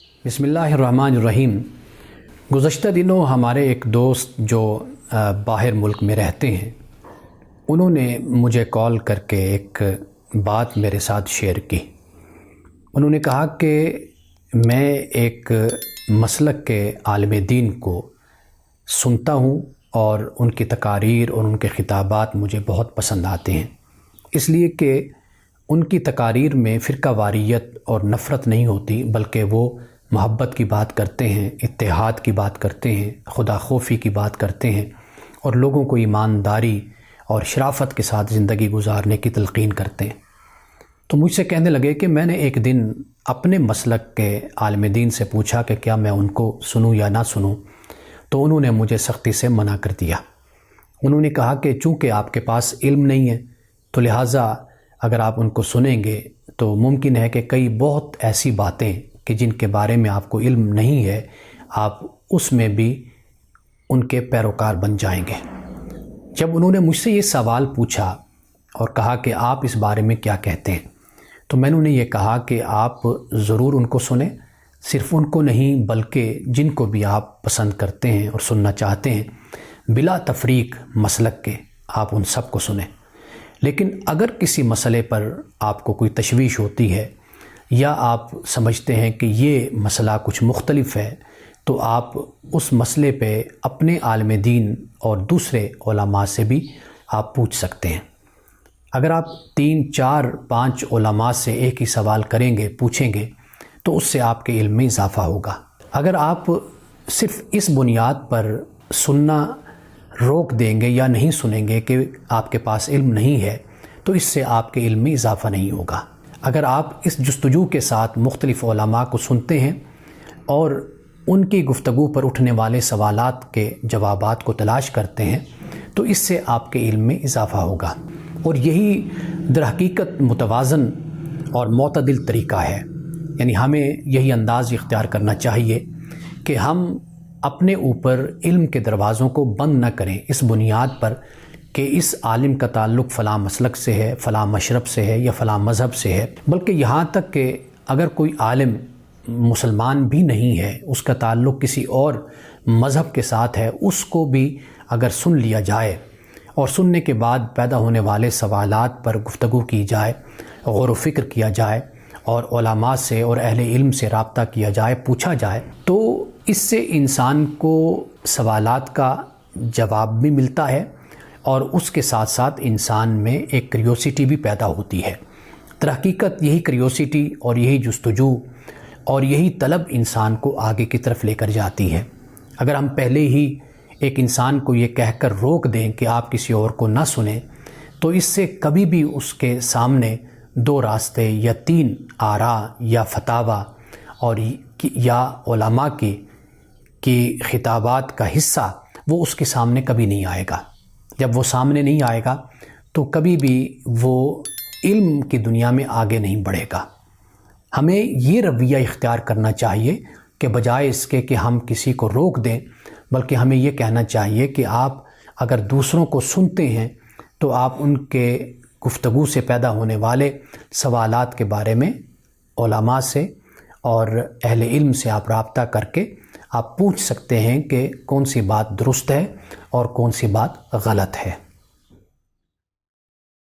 بسم اللہ الرحمن الرحیم۔ گزشتہ دنوں ہمارے ایک دوست جو باہر ملک میں رہتے ہیں، انہوں نے مجھے کال کر کے ایک بات میرے ساتھ شیئر کی۔ انہوں نے کہا کہ میں ایک مسلک کے عالم دین کو سنتا ہوں اور ان کی تقاریر اور ان کے خطابات مجھے بہت پسند آتے ہیں، اس لیے کہ ان کی تقاریر میں فرقہ واریت اور نفرت نہیں ہوتی، بلکہ وہ محبت کی بات کرتے ہیں، اتحاد کی بات کرتے ہیں، خدا خوفی کی بات کرتے ہیں اور لوگوں کو ایمانداری اور شرافت کے ساتھ زندگی گزارنے کی تلقین کرتے ہیں۔ تو مجھ سے کہنے لگے کہ میں نے ایک دن اپنے مسلک کے عالم دین سے پوچھا کہ کیا میں ان کو سنوں یا نہ سنوں، تو انہوں نے مجھے سختی سے منع کر دیا۔ انہوں نے کہا کہ چونکہ آپ کے پاس علم نہیں ہے تو لہٰذا اگر آپ ان کو سنیں گے تو ممکن ہے کہ کئی بہت ایسی باتیں کہ جن کے بارے میں آپ کو علم نہیں ہے، آپ اس میں بھی ان کے پیروکار بن جائیں گے۔ جب انہوں نے مجھ سے یہ سوال پوچھا اور کہا کہ آپ اس بارے میں کیا کہتے ہیں، تو میں نے انہیں یہ کہا کہ آپ ضرور ان کو سنیں، صرف ان کو نہیں بلکہ جن کو بھی آپ پسند کرتے ہیں اور سننا چاہتے ہیں، بلا تفریق مسلک کے آپ ان سب کو سنیں۔ لیکن اگر کسی مسئلے پر آپ کو کوئی تشویش ہوتی ہے یا آپ سمجھتے ہیں کہ یہ مسئلہ کچھ مختلف ہے، تو آپ اس مسئلے پہ اپنے عالم دین اور دوسرے علماء سے بھی آپ پوچھ سکتے ہیں۔ اگر آپ 3، 4، 5 علماء سے ایک ہی سوال کریں گے، پوچھیں گے، تو اس سے آپ کے علم میں اضافہ ہوگا۔ اگر آپ صرف اس بنیاد پر سننا روک دیں گے یا نہیں سنیں گے کہ آپ کے پاس علم نہیں ہے، تو اس سے آپ کے علم میں اضافہ نہیں ہوگا۔ اگر آپ اس جستجو کے ساتھ مختلف علماء کو سنتے ہیں اور ان کی گفتگو پر اٹھنے والے سوالات کے جوابات کو تلاش کرتے ہیں، تو اس سے آپ کے علم میں اضافہ ہوگا۔ اور یہی در حقیقت متوازن اور معتدل طریقہ ہے، یعنی ہمیں یہی انداز اختیار کرنا چاہیے کہ ہم اپنے اوپر علم کے دروازوں کو بند نہ کریں اس بنیاد پر کہ اس عالم کا تعلق فلاں مسلک سے ہے، فلاں مشرب سے ہے یا فلاں مذہب سے ہے، بلکہ یہاں تک کہ اگر کوئی عالم مسلمان بھی نہیں ہے، اس کا تعلق کسی اور مذہب کے ساتھ ہے، اس کو بھی اگر سن لیا جائے اور سننے کے بعد پیدا ہونے والے سوالات پر گفتگو کی جائے، غور و فکر کیا جائے اور علماء سے اور اہل علم سے رابطہ کیا جائے، پوچھا جائے، تو اس سے انسان کو سوالات کا جواب بھی ملتا ہے اور اس کے ساتھ ساتھ انسان میں ایک کریوسٹی بھی پیدا ہوتی ہے۔ در حقیقت یہی کریوسٹی اور یہی جستجو اور یہی طلب انسان کو آگے کی طرف لے کر جاتی ہے۔ اگر ہم پہلے ہی ایک انسان کو یہ کہہ کر روک دیں کہ آپ کسی اور کو نہ سنیں، تو اس سے کبھی بھی اس کے سامنے 2 راستے یا 3 آراء یا فتاویٰ اور یا علماء کی خطابات کا حصہ وہ اس کے سامنے کبھی نہیں آئے گا۔ جب وہ سامنے نہیں آئے گا تو کبھی بھی وہ علم کی دنیا میں آگے نہیں بڑھے گا۔ ہمیں یہ رویہ اختیار کرنا چاہیے کہ بجائے اس کے کہ ہم کسی کو روک دیں، بلکہ ہمیں یہ کہنا چاہیے کہ آپ اگر دوسروں کو سنتے ہیں تو آپ ان کے گفتگو سے پیدا ہونے والے سوالات کے بارے میں علماء سے اور اہل علم سے آپ رابطہ کر کے آپ پوچھ سکتے ہیں کہ کون سی بات درست ہے اور کون سی بات غلط ہے۔